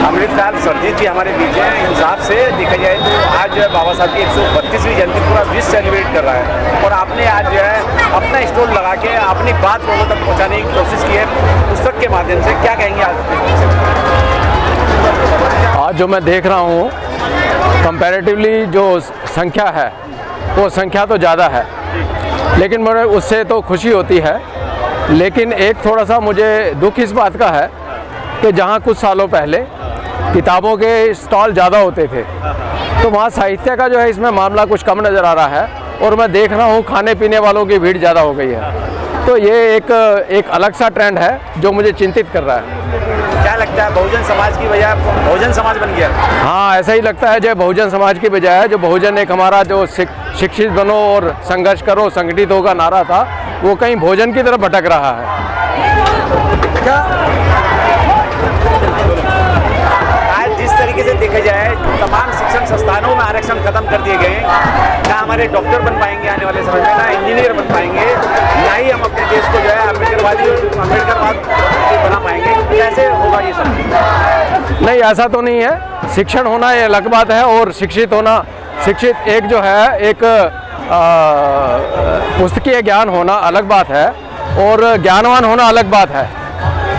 अमृत साहब सरजीत जी हमारे बीच हैं। इंसाफ से देखा जाए तो आज बाबा साहब की 132वीं जयंती पूरा विश्व सेलिब्रेट कर रहा है और आपने आज जो है अपना स्टॉल लगा के अपनी बात लोगों तक पहुंचाने की कोशिश की है पुस्तक के माध्यम से। क्या कहेंगे आज जो मैं देख रहा हूँ कंपैरेटिवली जो संख्या है वो संख्या तो ज़्यादा है, लेकिन मुझे उससे तो खुशी होती है। लेकिन एक थोड़ा सा मुझे दुख इस बात का है कि जहाँ कुछ सालों पहले किताबों के स्टॉल ज़्यादा होते थे तो वहाँ साहित्य का जो है इसमें मामला कुछ कम नज़र आ रहा है और मैं देख रहा हूँ खाने पीने वालों की भीड़ ज़्यादा हो गई है। तो ये एक अलग सा ट्रेंड है जो मुझे चिंतित कर रहा है। क्या लगता है बहुजन समाज की बजाय बहुजन समाज बन गया? हाँ, ऐसा ही लगता है। जो बहुजन समाज की बजाय जो बहुजन एक हमारा जो शिक्षित बनो और संघर्ष करो संगठित होगा नारा था वो कहीं भोजन की तरफ भटक रहा है। क्या आज जिस तरीके से देखा जाए तमाम शिक्षण संस्थानों में आरक्षण खत्म कर दिए गए, ना हमारे डॉक्टर बन पाएंगे आने वाले समय में, ना इंजीनियर बन पाएंगे, ना ही हम अपने देश को जो है अम्बेडकरवाद बना पाएंगे। कैसे होगा ये सब? नहीं, ऐसा तो नहीं है। शिक्षण होना ये अलग बात है और शिक्षित होना, शिक्षित एक जो है एक पुस्तकीय ज्ञान होना अलग बात है और ज्ञानवान होना अलग बात है।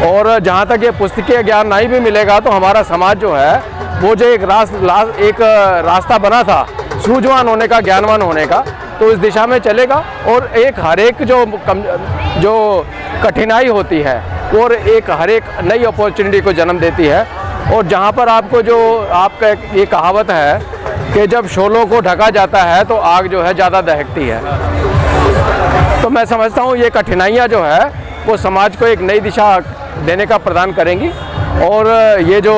और जहाँ तक ये पुस्तकीय ज्ञान नहीं भी मिलेगा तो हमारा समाज जो है वो जो एक रास्ता बना था सूझवान होने का, ज्ञानवान होने का, तो इस दिशा में चलेगा। और एक हर एक जो कठिनाई होती है और एक हर एक नई अपॉर्चुनिटी को जन्म देती है। और जहाँ पर आपको जो आपका ये कहावत है कि जब शोलों को ढका जाता है तो आग जो है ज़्यादा दहकती है, तो मैं समझता हूँ ये कठिनाइयाँ जो है वो समाज को एक नई दिशा देने का प्रदान करेंगी। और ये जो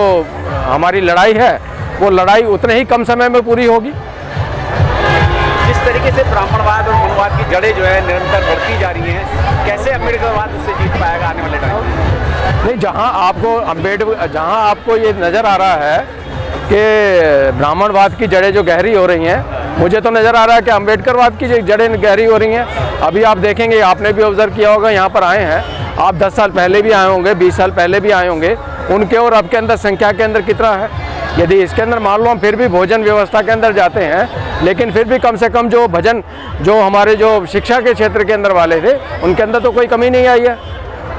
हमारी लड़ाई है वो लड़ाई उतने ही कम समय में पूरी होगी। जिस तरीके से ब्राह्मणवाद और मनुवाद की जड़ें जो है निरंतर बढ़ती जा रही हैं, कैसे अम्बेडकरवाद उससे जीत पाएगा आने वाले टाइम में? नहीं, जहाँ आपको ये नज़र आ रहा है कि ब्राह्मणवाद की जड़ें जो गहरी हो रही हैं, मुझे तो नज़र आ रहा है कि अम्बेडकरवाद की जड़ें गहरी हो रही हैं। अभी आप देखेंगे, आपने भी ऑब्ज़र्व किया होगा, यहाँ पर आए हैं आप 10 साल पहले भी आए होंगे, 20 साल पहले भी आए होंगे, उनके और अब के अंदर संख्या के अंदर कितना है। यदि इसके अंदर मान लो हम फिर भी भोजन व्यवस्था के अंदर जाते हैं, लेकिन फिर भी कम से कम जो हमारे जो शिक्षा के क्षेत्र के अंदर वाले थे उनके अंदर तो कोई कमी नहीं आई है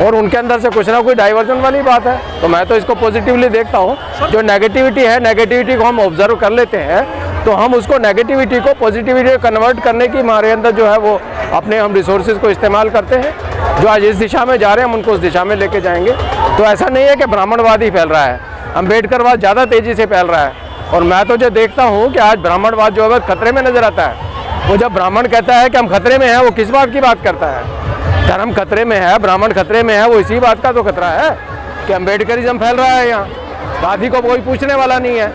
और उनके अंदर से कुछ ना कोई डाइवर्जन वाली बात है। तो मैं तो इसको पॉजिटिवली देखता हूँ। जो नेगेटिविटी है, नेगेटिविटी को हम ऑब्जर्व कर लेते हैं तो हम उसको नेगेटिविटी को पॉजिटिविटी कन्वर्ट करने की हमारे अंदर जो है वो अपने हम रिसोर्सेज को इस्तेमाल करते हैं। जो आज इस दिशा में जा रहे हैं हम उनको उस दिशा में लेके जाएंगे। तो ऐसा नहीं है कि ब्राह्मणवाद ही फैल रहा है, अम्बेडकरवाद ज़्यादा तेज़ी से फैल रहा है। और मैं तो जो देखता हूँ कि आज ब्राह्मणवाद जो है खतरे में नज़र आता है। वो जब ब्राह्मण कहता है कि हम खतरे में हैं, वो किस बात की बात करता है? धर्म खतरे में है, ब्राह्मण खतरे में है, वो इसी बात का तो खतरा है कि अम्बेडकरिज्म फैल रहा है यहाँ। गांधी को कोई पूछने वाला नहीं है,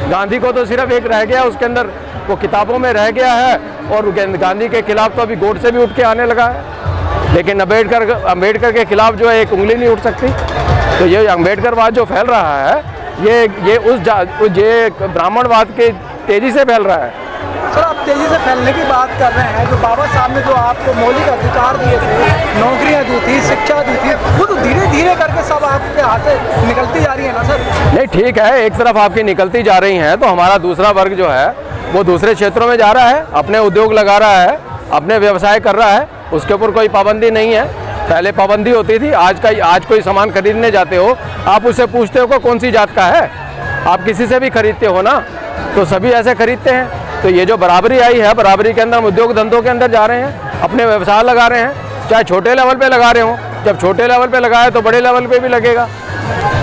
गांधी को तो सिर्फ एक रह गया, उसके अंदर वो किताबों में रह गया है। और गांधी के खिलाफ तो अभी गोड से भी उठ के आने लगा है, लेकिन अम्बेडकर के खिलाफ जो है एक उंगली नहीं उठ सकती। तो ये अम्बेडकरवाद जो फैल रहा है ये ब्राह्मणवाद के तेज़ी से फैल रहा है। सर, आप तेज़ी से फैलने की बात कर रहे हैं। जो बाबा साहब ने जो आपको मौलिक अधिकार दिए थे, नौकरियां दी थी, शिक्षा दी थी, वो तो धीरे धीरे करके सब आपके हाथ से निकलती जा रही है ना सर? नहीं, ठीक है, एक तरफ आपकी निकलती जा रही हैं तो हमारा दूसरा वर्ग जो है वो दूसरे क्षेत्रों में जा रहा है, अपने उद्योग लगा रहा है, अपने व्यवसाय कर रहा है, उसके ऊपर कोई पाबंदी नहीं है। पहले पाबंदी होती थी। आज कोई सामान खरीदने जाते हो, आप उससे पूछते हो कि कौन सी जात का है। आप किसी से भी खरीदते हो ना, तो सभी ऐसे खरीदते हैं। तो ये जो बराबरी आई है, बराबरी के अंदर हम उद्योग धंधों के अंदर जा रहे हैं, अपने व्यवसाय लगा रहे हैं, चाहे छोटे लेवल पे लगा रहे हो। जब छोटे लेवल पे लगाए तो बड़े लेवल पे भी लगेगा।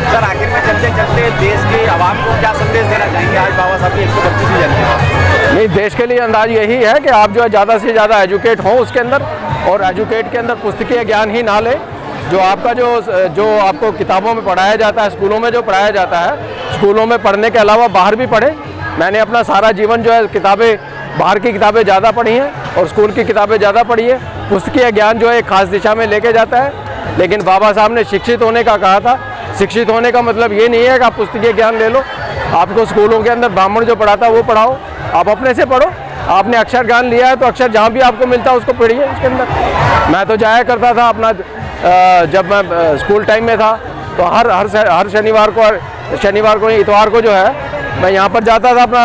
सर, आखिर में चलते चलते देश के आवाम को क्या संदेश देना चाहेंगे आज बाबा साहब की 132वीं जयंती? नहीं, देश के लिए अंदाज यही है कि आप जो है ज़्यादा से ज़्यादा एजुकेट हो उसके अंदर, और एजुकेट के अंदर पुस्तकीय ज्ञान ही ना ले। जो आपका जो आपको किताबों में पढ़ाया जाता है, स्कूलों में जो पढ़ाया जाता है, स्कूलों में पढ़ने के अलावा बाहर भी पढ़े। मैंने अपना सारा जीवन जो है किताबें, बाहर की किताबें ज़्यादा पढ़ी हैं और स्कूल की किताबें ज़्यादा पढ़ी है। पुस्तकीय ज्ञान जो है एक खास दिशा में लेके जाता है। लेकिन बाबा साहब ने शिक्षित होने का कहा था। शिक्षित होने का मतलब ये नहीं है कि आप पुस्तकीय ज्ञान ले लो। आपको स्कूलों के अंदर ब्राह्मण जो पढ़ाता है वो पढ़ाओ, आप अपने से पढ़ो। आपने अक्षर ज्ञान लिया है तो अक्षर जहाँ भी आपको मिलता है उसको पढ़िए उसके अंदर। मैं तो जाया करता था अपना, जब मैं स्कूल टाइम में था तो हर शनिवार को इतवार को जो है मैं यहाँ पर जाता था अपना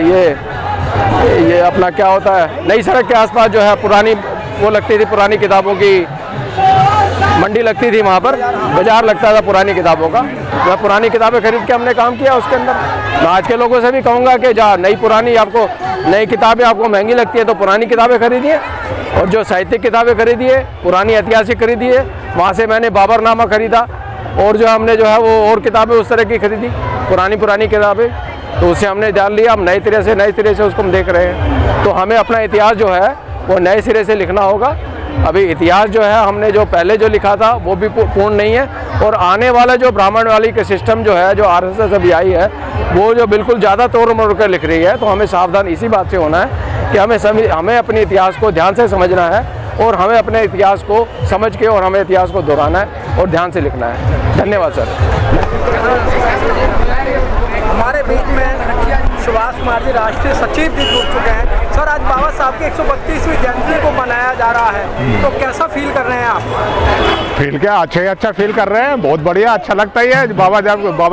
ये अपना क्या होता है, नई सड़क के आसपास जो है पुरानी वो लगती थी, पुरानी किताबों की मंडी लगती थी, वहाँ पर बाजार लगता था पुरानी किताबों का। मैं पुरानी किताबें खरीद के हमने काम किया उसके अंदर। मैं आज के लोगों से भी कहूँगा कि जहाँ नई किताबें आपको महंगी लगती है तो पुरानी किताबें खरीदिए, और जो साहित्यिक किताबें खरीदिए, पुरानी ऐतिहासिक खरीदिए। वहाँ से मैंने बाबरनामा खरीदा, और जो हमने जो है वो और किताबें उस तरह की खरीदी, पुरानी किताबें, तो उससे हमने ध्यान लिया। हम नए सिरे से उसको हम देख रहे हैं। तो हमें अपना इतिहास जो है वो नए सिरे से लिखना होगा। अभी इतिहास जो है हमने जो पहले जो लिखा था वो भी पूर्ण नहीं है, और आने वाला जो ब्राह्मणवादी के सिस्टम जो है, जो आरएसएस अभी आई है, वो जो बिल्कुल ज़्यादा तोड़ मोड़ कर लिख रही है। तो हमें सावधान इसी बात से होना है कि हमें अपने इतिहास को ध्यान से समझना है, और हमें अपने इतिहास को समझ के और हमें इतिहास को दोहराना है और ध्यान से लिखना है। धन्यवाद सर। हमारे बीच में सुभाष कुमार जी राष्ट्रीय सचिव भी जुड़ चुके हैं। सर, आज बाबा साहब की 132वीं जयंती को मनाया जा रहा है, तो कैसा फील कर रहे हैं आप? फील क्या, अच्छा फील कर रहे हैं, बहुत बढ़िया, अच्छा लगता ही है। बाबा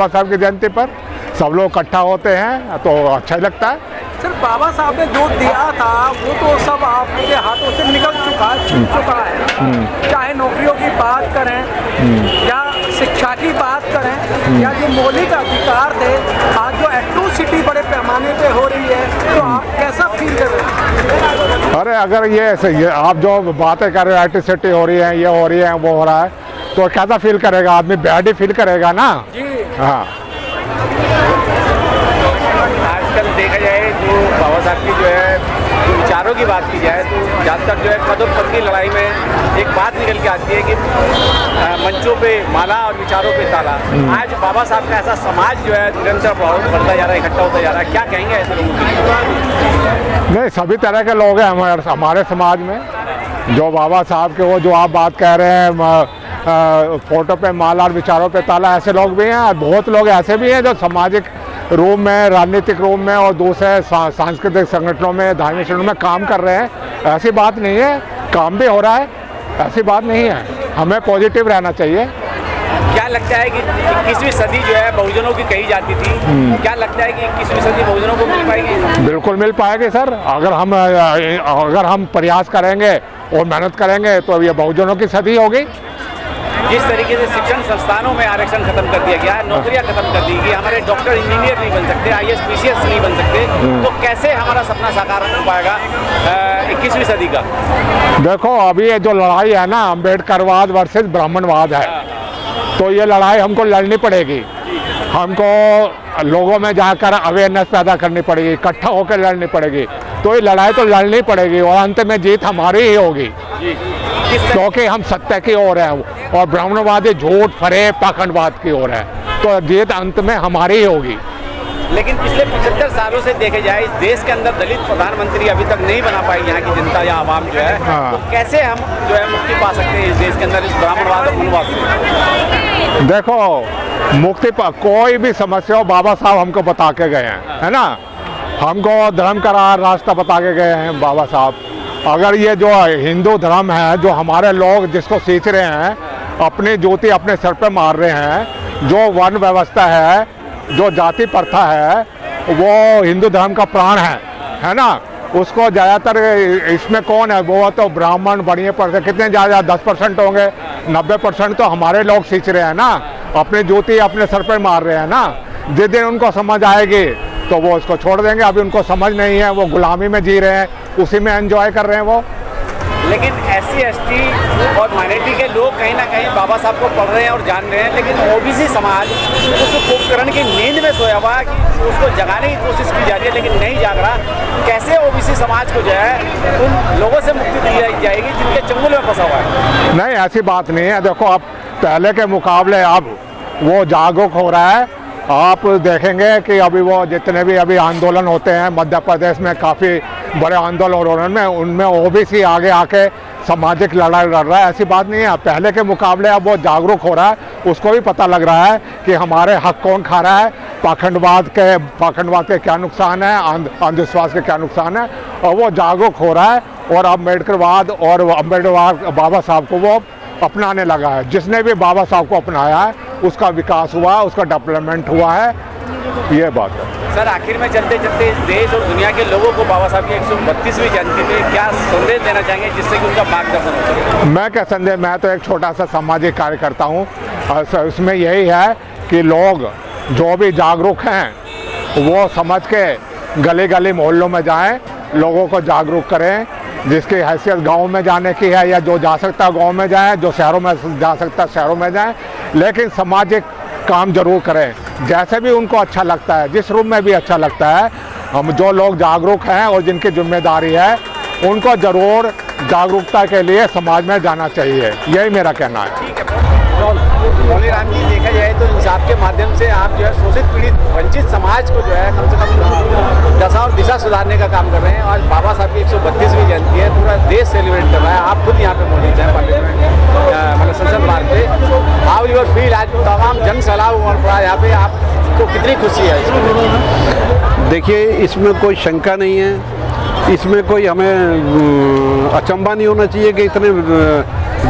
साहब की जयंती पर सब लोग इकट्ठा होते हैं तो अच्छा ही लगता है। सर, बाबा साहब ने जो दिया था वो तो सब आपके हाथों से निकल चुका है, छूट चुका है। चाहे नौकरियों की बात करें या शिक्षा की बात करें या जो मौलिक अधिकार थे, आज जो एट्रोसिटी बड़े पैमाने पे हो रही है, तो आप कैसा फील कर रहे हैं? अरे अगर ये आप जो बातें कर रहे हो, एट्रोसिटी हो रही है, ये हो रही है, वो हो रहा है, तो कैसा फील करेगा आदमी? बैड ही फील करेगा ना। हाँ, आजकल देखा जाए जो बाबा साहब की जो है जो विचारों की बात की जाए, तो ज़्यादातर जो है कदम पद की लड़ाई में एक बात निकल के आती है कि मंचों पे माला और विचारों पे ताला। आज बाबा साहब का ऐसा समाज जो है निरंतर बढ़ता जा रहा है, इकट्ठा होता जा रहा है, क्या कहेंगे ऐसे लोगों के लिए? नहीं, सभी तरह के लोग हैं हमारे समाज में। जो बाबा साहब के वो जो आप बात कह रहे हैं, फोटो पे माला और विचारों पे ताला, ऐसे लोग भी हैं। बहुत लोग ऐसे भी हैं जो सामाजिक रूप में, राजनीतिक रूप में और दूसरे सांस्कृतिक संगठनों में, धार्मिक संगठनों में काम कर रहे हैं। ऐसी बात नहीं है, काम भी हो रहा है, ऐसी बात नहीं है। हमें पॉजिटिव रहना चाहिए। क्या लगता है कि 21वीं सदी जो है बहुजनों की कही जाती थी, क्या लगता है कि 21वीं सदी बहुजनों को मिल पाएगी? बिल्कुल मिल पाएगी सर। अगर हम प्रयास करेंगे और मेहनत करेंगे तो ये बहुजनों की सदी होगी। जिस तरीके से शिक्षण संस्थानों में आरक्षण खत्म कर दिया गया है, नौकरियां खत्म कर दी गई, हमारे डॉक्टर इंजीनियर नहीं बन सकते, IAS PCS नहीं बन सकते, तो कैसे हमारा सपना साकार हो पाएगा 21वीं सदी का? देखो, अभी ये जो लड़ाई है ना, अम्बेडकरवाद वर्सेस ब्राह्मणवाद है, तो ये लड़ाई हमको लड़नी पड़ेगी। हमको लोगों में जाकर अवेयरनेस पैदा करनी पड़ेगी, इकट्ठा होकर लड़नी पड़ेगी। तो ये लड़ाई तो लड़नी पड़ेगी और अंत में जीत हमारी ही होगी, क्योंकि हम सत्य की ओर हैं और ब्राह्मणवादी झूठ, फरेब, पाखंडवाद की ओर है। तो जीत अंत में हमारी ही होगी। लेकिन पिछले 75 सालों से देखे जाए, इस देश के अंदर दलित प्रधानमंत्री अभी तक नहीं बना पाई यहाँ की जनता या आवाम जो है। तो कैसे हम जो है मुक्ति पा सकते हैं इस देश के अंदर इस ब्राह्मणवाद और मनवाद से? देखो, मुक्ति कोई भी समस्या हो, बाबा साहब हमको बता के गए हैं, है ना। हमको धर्म का रास्ता बता के गए हैं बाबा साहब। अगर ये जो हिंदू धर्म है, जो हमारे लोग जिसको सींच रहे हैं, अपनी ज्योति अपने सर पे मार रहे हैं, जो वर्ण व्यवस्था है, जो जाति प्रथा है, वो हिंदू धर्म का प्राण है ना। उसको ज़्यादातर इसमें कौन है? वो तो ब्राह्मण बढ़िए पढ़ते, कितने ज़्यादा 10% होंगे, 90% तो हमारे लोग सींच रहे हैं ना, अपनी ज्योति अपने सर पर मार रहे हैं ना। जिस दिन उनको समझ आएगी तो वो उसको छोड़ देंगे। अभी उनको समझ नहीं है, वो गुलामी में जी रहे हैं, उसी में एंजॉय कर रहे हैं वो। लेकिन SC ST और माइनॉरिटी के लोग कहीं ना कहीं बाबा साहब को पढ़ रहे हैं और जान रहे हैं, लेकिन OBC समाज उस कुंभकर्ण की नींद में सोया हुआ है कि उसको जगाने की कोशिश की जा रही है, लेकिन नहीं जाग रहा। कैसे OBC समाज को जो है उन लोगों से मुक्ति दी जाएगी जिनके चंगुल में फंसा हुआ है? नहीं, ऐसी बात नहीं है। देखो, अब पहले के मुकाबले अब वो जागरूक हो रहा है। आप देखेंगे कि अभी वो जितने भी अभी आंदोलन होते हैं, मध्य प्रदेश में काफ़ी बड़े आंदोलन हो रहे हैं, उनमें OBC आगे आके सामाजिक लड़ाई लड़ रहा है। ऐसी बात नहीं है। पहले के मुकाबले अब वो जागरूक हो रहा है, उसको भी पता लग रहा है कि हमारे हक कौन खा रहा है, पाखंडवाद के क्या नुकसान है, अंधविश्वास के क्या नुकसान है, और वो जागरूक हो रहा है। और अम्बेडकरवाद और अम्बेडकरवाद बाबा साहब को वो अपनाने लगा है। जिसने भी बाबा साहब को अपनाया है उसका विकास हुआ, उसका डेवलपमेंट हुआ है, ये बात है। सर आखिर में चलते चलते इस देश और दुनिया के लोगों को बाबा साहब की 132वीं जयंती पे क्या संदेश देना चाहेंगे जिससे कि उनका मार्गदर्शन हो सके? मैं क्या संदेश, मैं तो एक छोटा सा सामाजिक कार्य करता हूँ और उसमें यही है कि लोग जो भी जागरूक हैं वो समझ के गली गली मोहल्लों में जाएं, लोगों को जागरूक करें। जिसकी हैसियत गांव में जाने की है या जो जा सकता है गांव में जाए, जो शहरों में जा सकता है शहरों में जाएं, लेकिन सामाजिक काम जरूर करें जैसे भी उनको अच्छा लगता है, जिस रूप में भी अच्छा लगता है। हम जो लोग जागरूक हैं और जिनकी जिम्मेदारी है उनको ज़रूर जागरूकता के लिए समाज में जाना चाहिए, यही मेरा कहना है। ठीक है मौली राम जी, देखा जाए तो इंसाफ के माध्यम से आप जो है शोषित पीड़ित वंचित समाज को जो है कम से कम दशा और दिशा सुधारने का काम कर रहे हैं। आज बाबा साहब की 132वीं जयंती है, पूरा देश सेलिब्रेट कर रहा है। आप खुद यहाँ पे मौजूद हैं पार्लियामेंट मतलब संसद मार्ग पे। हाउ यूर फील, आज तमाम जन सैलाब उमड़ पड़ा यहाँ पे, आपको कितनी खुशी है इसमें? देखिए, इसमें कोई शंका नहीं है, इसमें कोई हमें अचंभा नहीं होना चाहिए कि इतने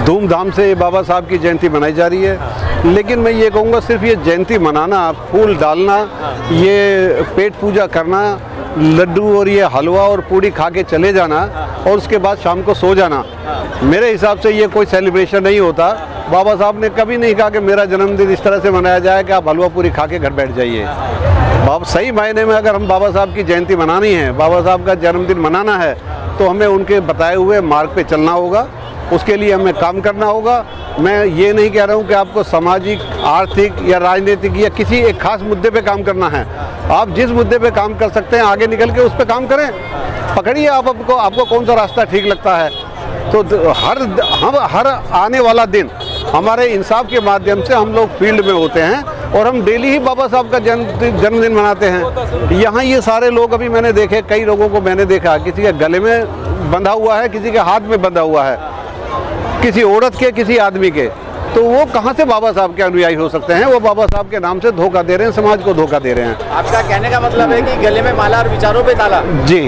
धूमधाम से बाबा साहब की जयंती मनाई जा रही है। लेकिन मैं ये कहूँगा, सिर्फ ये जयंती मनाना, फूल डालना, ये पेट पूजा करना, लड्डू और ये हलवा और पूड़ी खा के चले जाना और उसके बाद शाम को सो जाना, मेरे हिसाब से ये कोई सेलिब्रेशन नहीं होता। बाबा साहब ने कभी नहीं कहा कि मेरा जन्मदिन इस तरह से मनाया जाए कि आप हलवा पूरी खा के घर बैठ जाइए। बाबा सही मायने में अगर हम बाबा साहब की जयंती मनानी है, बाबा साहब का जन्मदिन मनाना है, तो हमें उनके बताए हुए मार्ग पे चलना होगा, उसके लिए हमें काम करना होगा। मैं ये नहीं कह रहा हूँ कि आपको सामाजिक, आर्थिक या राजनीतिक या किसी एक खास मुद्दे पे काम करना है। आप जिस मुद्दे पे काम कर सकते हैं आगे निकल के उस पे काम करें, पकड़िए आपको कौन सा रास्ता ठीक लगता है। तो हर आने वाला दिन हमारे इंसाफ के माध्यम से हम लोग फील्ड में होते हैं और हम डेली ही बाबा साहब का जन्मदिन मनाते हैं। यहाँ ये सारे लोग, अभी मैंने देखे, कई लोगों को मैंने देखा, किसी के गले में बंधा हुआ है, किसी के हाथ में बंधा हुआ है, किसी औरत के, किसी आदमी के। तो वो कहाँ से बाबा साहब के अनुयायी हो सकते हैं? वो बाबा साहब के नाम से धोखा दे रहे हैं, समाज को धोखा दे रहे हैं। आपका कहने का मतलब है कि गले में माला और विचारों पे ताला? जी,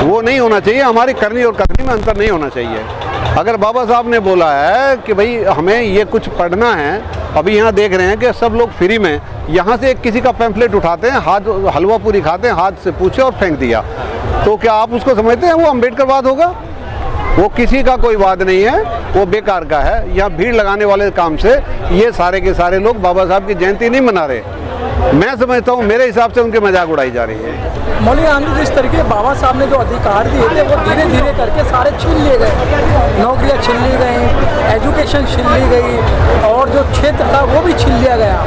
वो नहीं होना चाहिए। हमारी करनी और कथनी में अंतर नहीं होना चाहिए। अगर बाबा साहब ने बोला है कि भाई हमें ये कुछ पढ़ना है, अभी यहाँ देख रहे हैं कि सब लोग फ्री में यहाँ से किसी का पैम्फलेट उठाते हैं, हाथ हलवा पूरी खाते हैं, हाथ से पूछे और फेंक दिया, तो क्या आप उसको समझते हैं वो अम्बेडकरवाद होगा? वो किसी का कोई वाद नहीं है, वो बेकार का है। यहाँ भीड़ लगाने वाले काम से ये सारे के सारे लोग बाबा साहब की जयंती नहीं मना रहे। मैं समझता हूँ, मेरे हिसाब से उनके मजाक उड़ाई जा रही है। मौली राम जी, जिस तरीके बाबा साहब ने जो अधिकार दिए थे वो धीरे धीरे करके सारे छीन लिए गए। नौकरियाँ छीन ली गई, एजुकेशन छीन ली गई और जो क्षेत्र था वो भी छीन लिया गया।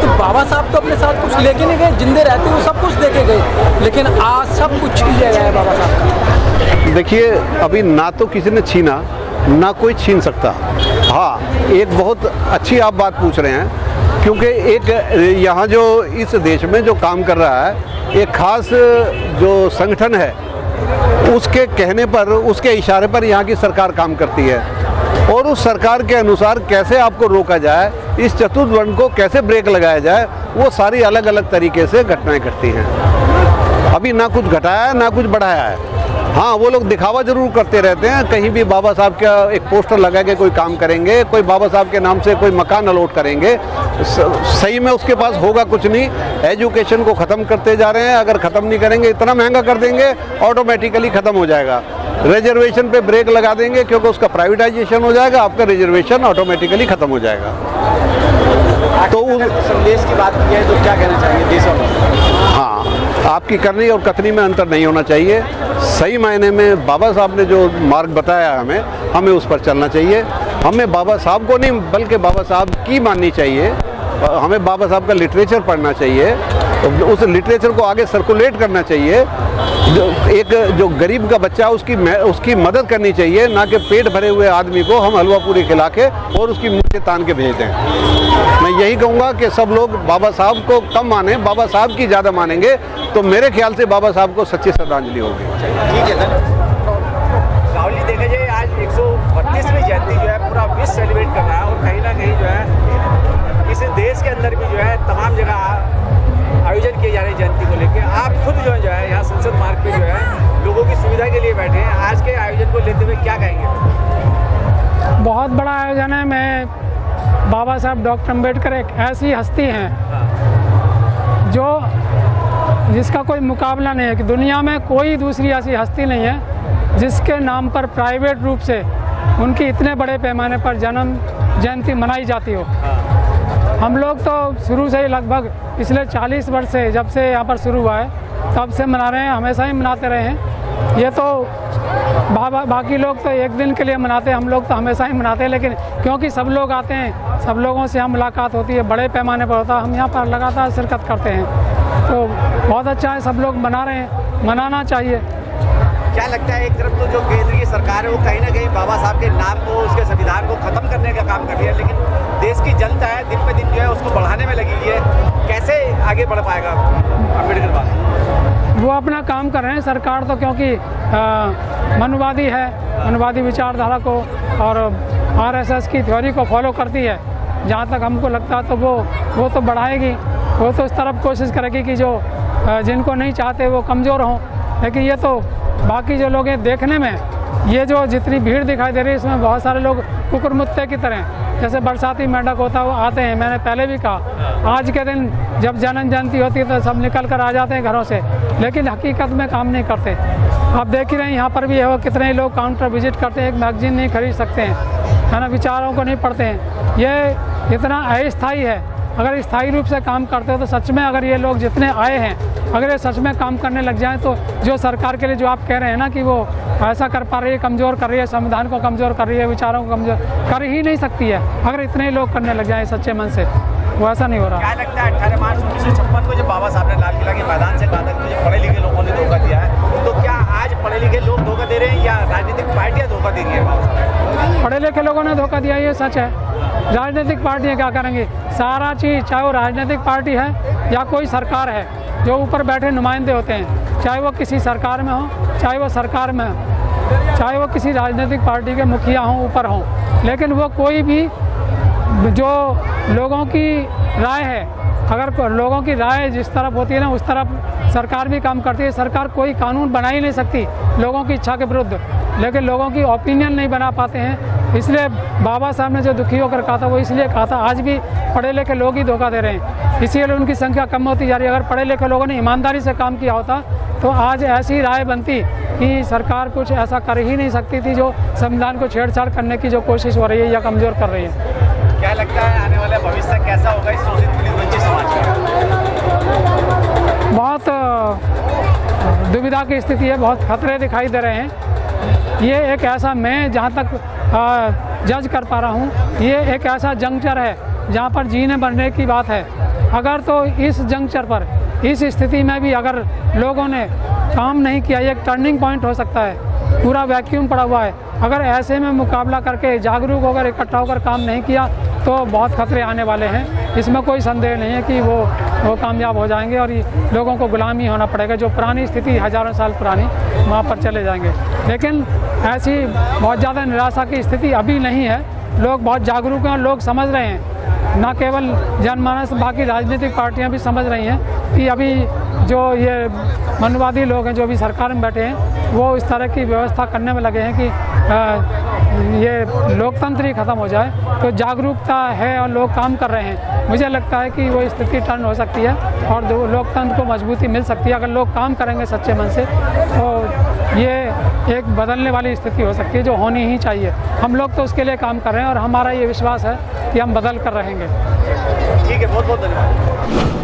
तो बाबा साहब तो अपने साथ कुछ लेके नहीं गए, जिंदे रहते वो सब कुछ देके गए, लेकिन आज सब कुछ छीन लिया गया है बाबा साहब का। देखिए, अभी ना तो किसी ने छीना, ना कोई छीन सकता। हाँ, एक बहुत अच्छी आप बात पूछ रहे हैं, क्योंकि एक यहाँ जो इस देश में जो काम कर रहा है, एक खास जो संगठन है, उसके कहने पर, उसके इशारे पर यहाँ की सरकार काम करती है और उस सरकार के अनुसार कैसे आपको रोका जाए, इस चतुर्थ वर्ण को कैसे ब्रेक लगाया जाए, वो सारी अलग अलग तरीके से घटनाएं करती हैं। अभी ना कुछ घटाया है ना कुछ बढ़ाया है। हाँ, वो लोग दिखावा जरूर करते रहते हैं, कहीं भी बाबा साहब का एक पोस्टर लगा के कोई काम करेंगे, कोई बाबा साहब के नाम से कोई मकान अलॉट करेंगे, सही में उसके पास होगा कुछ नहीं। एजुकेशन को ख़त्म करते जा रहे हैं, अगर ख़त्म नहीं करेंगे, इतना महंगा कर देंगे, ऑटोमेटिकली ख़त्म हो जाएगा। रिजर्वेशन पे ब्रेक लगा देंगे क्योंकि उसका प्राइवेटाइजेशन हो जाएगा, आपका रिजर्वेशन ऑटोमेटिकली ख़त्म हो जाएगा। तो उस संदेश की बात की है तो क्या कहना चाहेंगे देशों में? हाँ, आपकी करनी और कथनी में अंतर नहीं होना चाहिए। सही मायने में बाबा साहब ने जो मार्ग बताया हमें उस पर चलना चाहिए। हमें बाबा साहब को नहीं बल्कि बाबा साहब की माननी चाहिए। हमें बाबा साहब का लिटरेचर पढ़ना चाहिए, उस लिटरेचर को आगे सर्कुलेट करना चाहिए। जो गरीब का बच्चा उसकी मदद करनी चाहिए, ना कि पेट भरे हुए आदमी को हम हलवा पूरी खिला के और उसकी मुँह तान के भेज दें। मैं यही कहूँगा कि सब लोग बाबा साहब को कम माने, बाबा साहब की ज़्यादा मानेंगे तो मेरे ख्याल से बाबा साहब को सच्ची श्रद्धांजलि होगी। ठीक है सर। राहुल जी, देखा जाए आज 132वीं जयंती जो है पूरा विश्व सेलिब्रेट कर रहा है और कहीं ना कहीं जो है इस देश के अंदर भी जो है तमाम जगह आयोजन किए जा रहे हैं जयंती को लेकर। आप खुद जो है यहाँ संसद मार्ग पे जो है लोगों की सुविधा के लिए बैठे हैं, आज के आयोजन को लेते हुए क्या कहेंगे? बहुत बड़ा आयोजन है। मैं बाबा साहब डॉक्टर अम्बेडकर एक ऐसी हस्ती हैं जो जिसका कोई मुकाबला नहीं है कि दुनिया में कोई दूसरी ऐसी हस्ती नहीं है जिसके नाम पर प्राइवेट रूप से उनकी इतने बड़े पैमाने पर जन्म जयंती मनाई जाती हो। हम लोग तो शुरू से ही लगभग पिछले 40 वर्ष से जब से यहाँ पर शुरू हुआ है तब से मना रहे हैं, हमेशा ही मनाते रहे हैं। ये तो बाकी लोग तो एक दिन के लिए मनाते हैं, हम लोग तो हमेशा ही मनाते हैं, लेकिन क्योंकि सब लोग आते हैं, सब लोगों से यहाँ मुलाकात होती है, बड़े पैमाने पर होता है, हम यहाँ पर लगातार शिरकत करते हैं, तो बहुत अच्छा है। सब लोग मना रहे हैं, मनाना चाहिए। क्या लगता है, एक तरफ तो जो केंद्र की सरकार है वो कहीं ना कहीं बाबा साहब के नाम को, उसके संविधान को ख़त्म करने का काम कर रही है, लेकिन देश की जनता है दिन पे दिन जो है उसको बढ़ाने में लगी हुई है, कैसे आगे बढ़ पाएगा अम्बेडकर बात? वो अपना काम कर रहे हैं। सरकार तो क्योंकि मनुवादी है, मनुवादी विचारधारा को और आरएसएस की थ्योरी को फॉलो करती है, जहाँ तक हमको लगता है तो वो तो बढ़ाएगी, वो तो इस तरफ कोशिश करेगी कि जो जिनको नहीं चाहते वो कमज़ोर हों। लेकिन ये तो बाकी जो लोग हैं, देखने में ये जो जितनी भीड़ दिखाई दे रही है इसमें बहुत सारे लोग कुकुरमुत्ते की तरह, जैसे बरसाती मेंढक होता है वो आते हैं। मैंने पहले भी कहा, आज के दिन जब जन्म जयंती होती है तो सब निकल कर आ जाते हैं घरों से, लेकिन हकीकत में काम नहीं करते। आप देख ही रहे हैं यहाँ पर भी है, कितने ही लोग काउंटर विजिट करते हैं, एक मैगजीन नहीं खरीद सकते हैं, है ना, विचारों को नहीं पढ़ते हैं। ये इतना अस्थायी है। अगर स्थायी रूप से काम करते हो तो सच में अगर ये लोग जितने आए हैं अगर ये सच में काम करने लग जाएं तो जो सरकार के लिए जो आप कह रहे हैं ना कि वो ऐसा कर पा रही है, कमज़ोर कर रही है, संविधान को कमज़ोर कर रही है, विचारों को कमज़ोर कर ही नहीं सकती है अगर इतने लोग करने लग जाएं सच्चे मन से। वो ऐसा नहीं हो रहा। क्या लगता है 18 मार्च 1956 को जब बाबा साहब ने लाल किला के मैदान से कहा था कि मुझे पढ़े लिखे लोगों ने धोखा दिया है, तो क्या आज पढ़े लिखे लोग धोखा दे रहे हैं या राजनीतिक पार्टियाँ धोखा दे रही है? पढ़े लिखे लोगों ने धोखा दिया, ये सच है। राजनीतिक पार्टियाँ क्या करेंगी? सारा चीज़, चाहे वो राजनीतिक पार्टी है या कोई सरकार है, जो ऊपर बैठे नुमाइंदे होते हैं, चाहे वो किसी सरकार में हो, चाहे वो सरकार में हो, चाहे वो किसी राजनीतिक पार्टी के मुखिया हों, ऊपर हों, लेकिन वो कोई भी जो लोगों की राय है, अगर लोगों की राय जिस तरफ होती है ना उस तरफ सरकार भी काम करती है। सरकार कोई कानून बना ही नहीं सकती लोगों की इच्छा के विरुद्ध, लेकिन लोगों की ओपिनियन नहीं बना पाते हैं। इसलिए बाबा साहब ने जो दुखी होकर कहा था वो इसलिए कहा था, आज भी पढ़े लिखे लोग ही धोखा दे रहे हैं, इसीलिए उनकी संख्या कम होती जा रही है। अगर पढ़े लिखे लोगों ने ईमानदारी से काम किया होता तो आज ऐसी राय बनती कि सरकार कुछ ऐसा कर ही नहीं सकती थी जो संविधान को छेड़छाड़ करने की जो कोशिश हो रही है या कमज़ोर कर रही है। क्या लगता है आने वाला भविष्य कैसा होगा इस शोषित पीड़ित वंचित समाज का? बहुत दुविधा की स्थिति है, बहुत खतरे दिखाई दे रहे हैं। ये एक ऐसा, मैं जहाँ तक जज कर पा रहा हूँ, ये एक ऐसा जंक्चर है जहाँ पर जीने बनने की बात है। अगर तो इस जंक्चर पर, इस स्थिति में भी अगर लोगों ने काम नहीं किया, ये एक टर्निंग पॉइंट हो सकता है। पूरा वैक्यूम पड़ा हुआ है, अगर ऐसे में मुकाबला करके जागरूक होकर इकट्ठा होकर काम नहीं किया तो बहुत खतरे आने वाले हैं। इसमें कोई संदेह नहीं है कि वो कामयाब हो जाएंगे और लोगों को गुलामी होना पड़ेगा। जो पुरानी स्थिति हज़ारों साल पुरानी, वहाँ पर चले जाएंगे। लेकिन ऐसी बहुत ज़्यादा निराशा की स्थिति अभी नहीं है। लोग बहुत जागरूक हैं और लोग समझ रहे हैं, ना केवल जनमानस, बाकी राजनीतिक पार्टियाँ भी समझ रही हैं कि अभी जो ये मनुवादी लोग हैं जो भी सरकार में बैठे हैं वो इस तरह की व्यवस्था करने में लगे हैं कि ये लोकतंत्र ही ख़त्म हो जाए। तो जागरूकता है और लोग काम कर रहे हैं। मुझे लगता है कि वो स्थिति टर्न हो सकती है और लोकतंत्र को मजबूती मिल सकती है। अगर लोग काम करेंगे सच्चे मन से तो ये एक बदलने वाली स्थिति हो सकती है जो होनी ही चाहिए। हम लोग तो उसके लिए काम कर रहे हैं और हमारा ये विश्वास है कि हम बदल कर रहेंगे। ठीक है, बहुत बहुत धन्यवाद।